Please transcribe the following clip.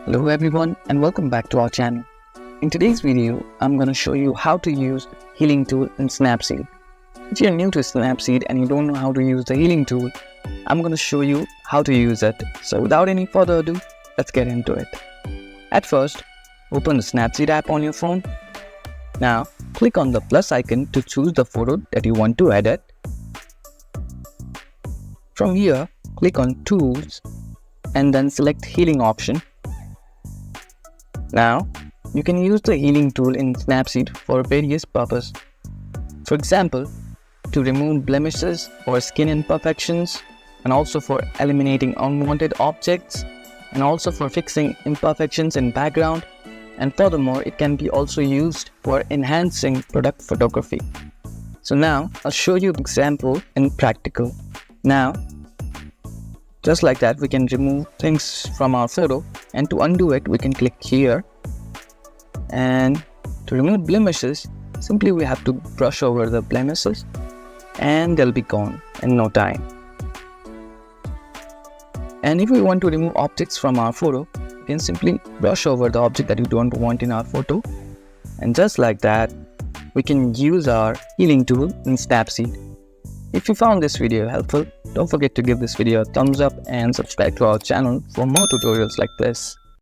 Hello everyone and welcome back to our channel. In today's video, I'm going to show you how to use healing tool in Snapseed. If you're new to Snapseed and you don't know how to use the healing tool, I'm going to show you how to use it. So without any further ado, let's get into it. At first, open the Snapseed app on your phone. Now, click on the plus icon to choose the photo that you want to edit. From here, click on Tools and then select Healing option. Now, you can use the healing tool in Snapseed for various purposes. For example, to remove blemishes or skin imperfections, and also for eliminating unwanted objects, and also for fixing imperfections in background, and furthermore, it can be also used for enhancing product photography. So now, I'll show you an example in practical. Now, just like that, we can remove things from our photo, and to undo it, we can click here. And to remove blemishes, simply we have to brush over the blemishes and they'll be gone in no time. And if we want to remove objects from our photo, we can simply brush over the object that you don't want in our photo. And just like that, we can use our healing tool in Snapseed. If you found this video helpful, don't forget to give this video a thumbs up and subscribe to our channel for more tutorials like this.